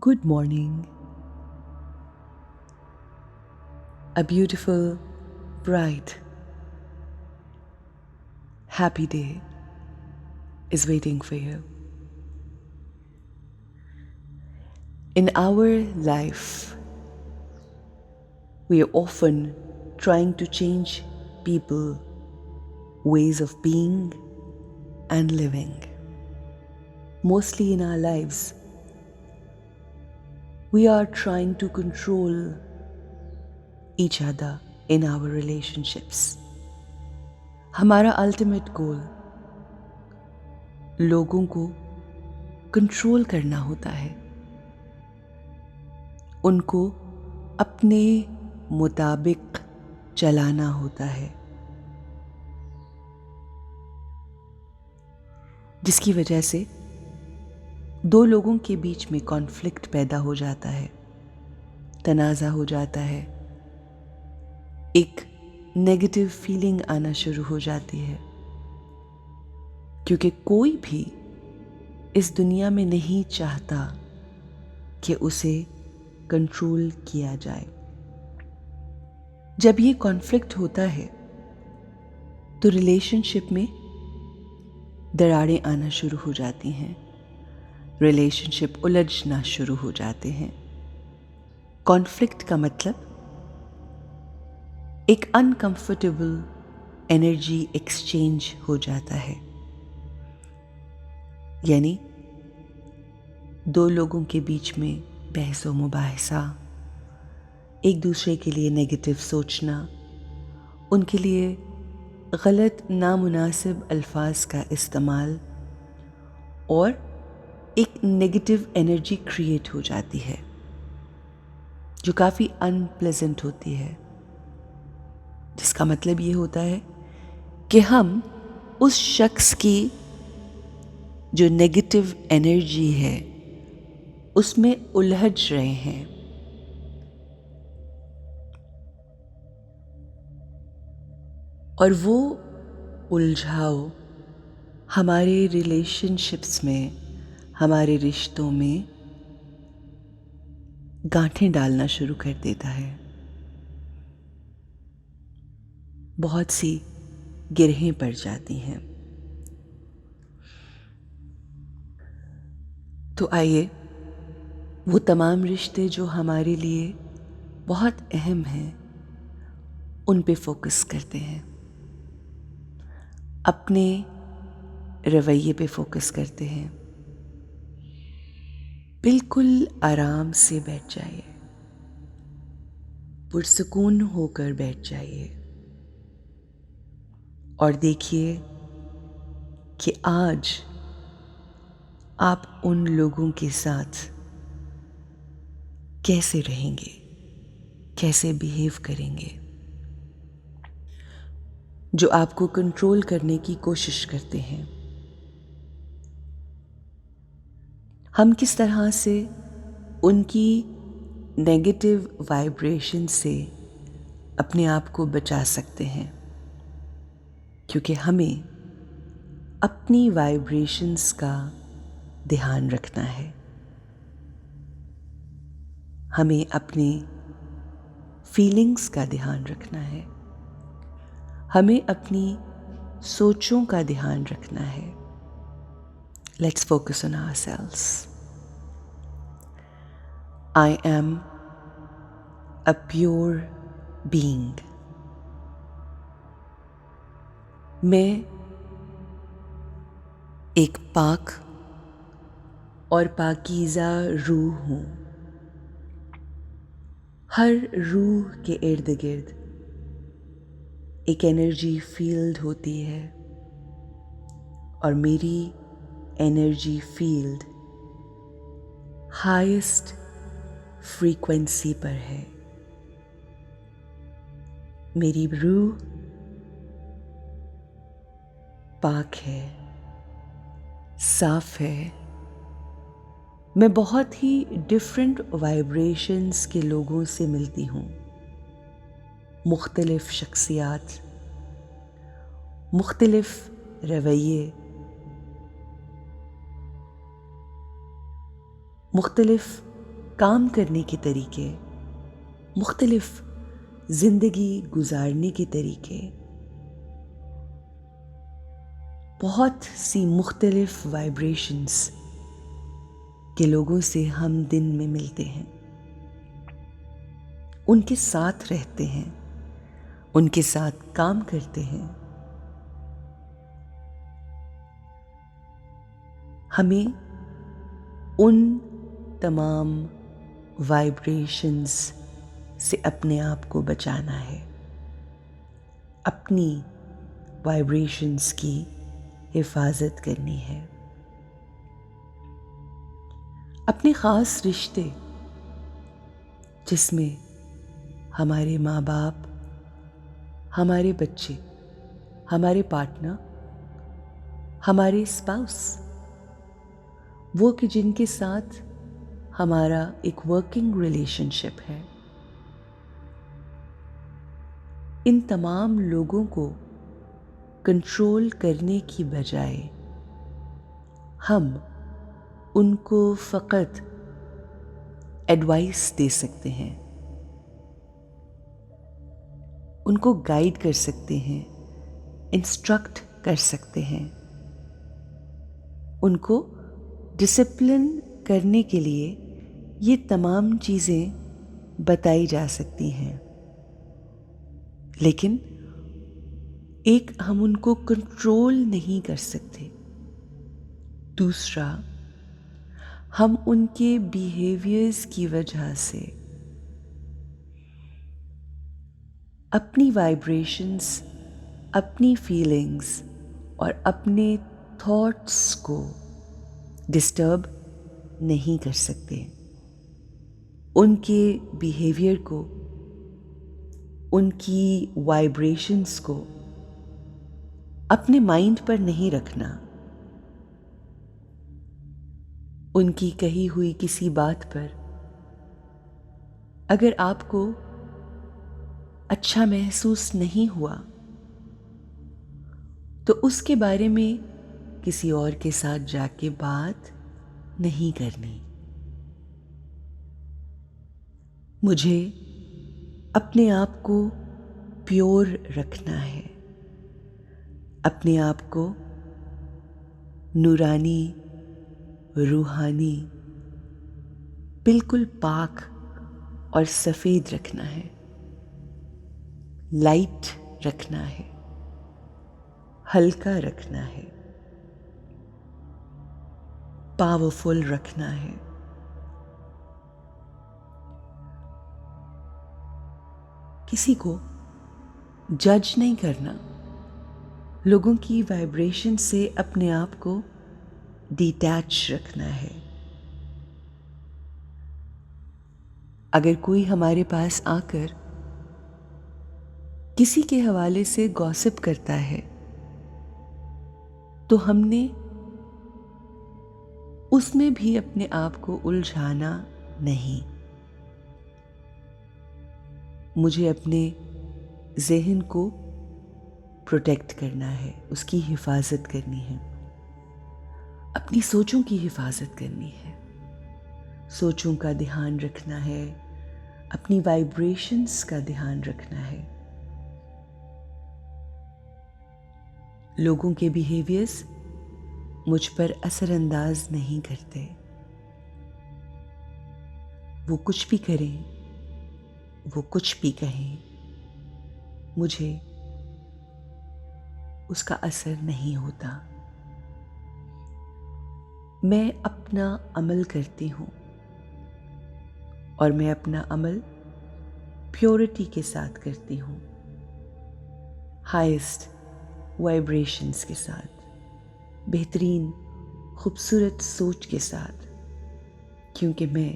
Good morning. A beautiful, bright, happy day is waiting for you. In our life, we are often trying to change people, ways of being and living. Mostly in our lives, we are trying to control each other in our relationships. हमारा ultimate goal लोगों को control करना होता है, उनको अपने मुताबिक चलाना होता है, जिसकी वजह से दो लोगों के बीच में कॉन्फ्लिक्ट पैदा हो जाता है, तनाज़ा हो जाता है, एक नेगेटिव फीलिंग आना शुरू हो जाती है, क्योंकि कोई भी इस दुनिया में नहीं चाहता कि उसे कंट्रोल किया जाए। जब ये कॉन्फ्लिक्ट होता है तो रिलेशनशिप में दरारें आना शुरू हो जाती हैं, रिलेशनशिप उलझना शुरू हो जाते हैं। कॉन्फ्लिक्ट का मतलब एक अनकंफर्टेबल एनर्जी एक्सचेंज हो जाता है, यानी दो लोगों के बीच में बहस व मुबाहिसा, एक दूसरे के लिए नेगेटिव सोचना, उनके लिए गलत नामुनासिब अल्फाज का इस्तेमाल और एक नेगेटिव एनर्जी क्रिएट हो जाती है जो काफ़ी अनप्लेजेंट होती है, जिसका मतलब ये होता है कि हम उस शख्स की जो नेगेटिव एनर्जी है उसमें उलझ रहे हैं। और वो उलझाव हमारे रिलेशनशिप्स में, हमारे रिश्तों में गांठें डालना शुरू कर देता है, बहुत सी गिरहें पड़ जाती हैं। तो आइए वो तमाम रिश्ते जो हमारे लिए बहुत अहम हैं उन पे फोकस करते हैं, अपने रवैये पे फोकस करते हैं। बिल्कुल आराम से बैठ जाइए, पुरसुकून होकर बैठ जाइए और देखिए कि आज आप उन लोगों के साथ कैसे रहेंगे, कैसे बिहेव करेंगे जो आपको कंट्रोल करने की कोशिश करते हैं। हम किस तरह से उनकी नेगेटिव वाइब्रेशन से अपने आप को बचा सकते हैं, क्योंकि हमें अपनी वाइब्रेशंस का ध्यान रखना है, हमें अपनी फीलिंग्स का ध्यान रखना है, हमें अपनी सोचों का ध्यान रखना है। Let's focus on ourselves. I am a pure being. मैं एक पाक और पाकीज़ा रूह हूँ। हर रूह के इर्द गिर्द एक एनर्जी फील्ड होती है और मेरी एनर्जी फील्ड हाईएस्ट फ्रीक्वेंसी पर है। मेरी रूह पाक है, साफ है। मैं बहुत ही डिफरेंट वाइब्रेशंस के लोगों से मिलती हूँ, मुख्तलिफ शख्सियात, मुख्तलिफ रवैये, मुख्तलिफ काम करने के तरीके, मुख्तलिफ जिंदगी गुजारने के तरीके, बहुत सी मुख्तलिफ वाइब्रेशंस के लोगों से हम दिन में मिलते हैं, उनके साथ रहते हैं, उनके साथ काम करते हैं। हमें उन तमाम वाइब्रेशंस से अपने आप को बचाना है, अपनी वाइब्रेशंस की हिफाजत करनी है। अपने ख़ास रिश्ते, जिसमें हमारे माँ बाप, हमारे बच्चे, हमारे पार्टनर, हमारे स्पाउस, वो कि जिनके साथ हमारा एक वर्किंग रिलेशनशिप है, इन तमाम लोगों को कंट्रोल करने की बजाय हम उनको फ़कत एडवाइस दे सकते हैं, उनको गाइड कर सकते हैं, इंस्ट्रक्ट कर सकते हैं, उनको डिसिप्लिन करने के लिए ये तमाम चीज़ें बताई जा सकती हैं। लेकिन एक, हम उनको कंट्रोल नहीं कर सकते। दूसरा, हम उनके बिहेवियर्स की वजह से अपनी वाइब्रेशंस, अपनी फीलिंग्स और अपने थॉट्स को डिस्टर्ब नहीं कर सकते। उनके बिहेवियर को, उनकी वाइब्रेशंस को अपने माइंड पर नहीं रखना। उनकी कही हुई किसी बात पर अगर आपको अच्छा महसूस नहीं हुआ तो उसके बारे में किसी और के साथ जाके बात नहीं करनी। मुझे अपने आप को प्योर रखना है, अपने आप को नूरानी, रूहानी, बिल्कुल पाक और सफ़ेद रखना है, लाइट रखना है, हल्का रखना है, पावरफुल रखना है। किसी को जज नहीं करना, लोगों की वाइब्रेशन से अपने आप को डिटैच रखना है। अगर कोई हमारे पास आकर किसी के हवाले से गॉसिप करता है तो हमने उसमें भी अपने आप को उलझाना नहीं। मुझे अपने ज़हन को प्रोटेक्ट करना है, उसकी हिफाजत करनी है, अपनी सोचों की हिफाजत करनी है, सोचों का ध्यान रखना है, अपनी वाइब्रेशंस का ध्यान रखना है। लोगों के बिहेवियर्स मुझ पर असरअंदाज नहीं करते। वो कुछ भी करें, वो कुछ भी कहें, मुझे उसका असर नहीं होता। मैं अपना अमल करती हूँ और मैं अपना अमल प्योरिटी के साथ करती हूँ, हाईएस्ट वाइब्रेशंस के साथ, बेहतरीन खूबसूरत सोच के साथ, क्योंकि मैं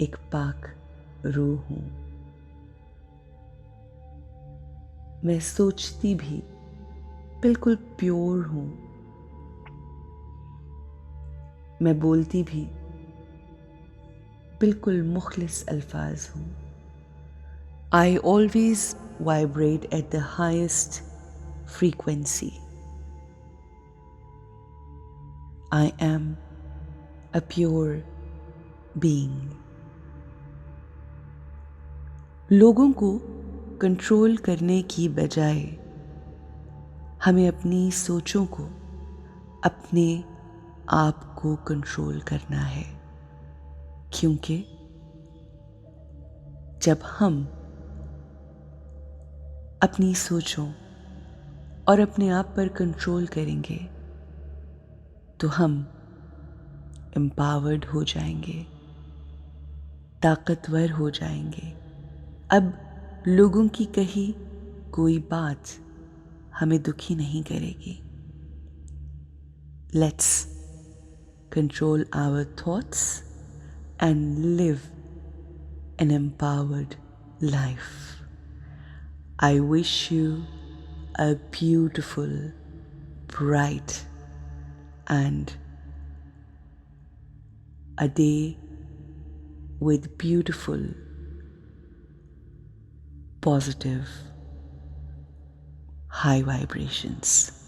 एक पाक रूह हूँ। मैं सोचती भी बिल्कुल प्योर हूँ, मैं बोलती भी बिल्कुल मुखलिस अल्फाज हूँ। I always vibrate at the highest frequency. I am a pure being. लोगों को कंट्रोल करने की बजाय हमें अपनी सोचों को, अपने आप को कंट्रोल करना है, क्योंकि जब हम अपनी सोचों और अपने आप पर कंट्रोल करेंगे तो हम एम्पावर्ड हो जाएंगे, ताकतवर हो जाएंगे। अब लोगों की कही कोई बात हमें दुखी नहीं करेगी। Let's control our thoughts and live an empowered life. I wish you a beautiful, bright, and a day with beautiful, positive, high vibrations.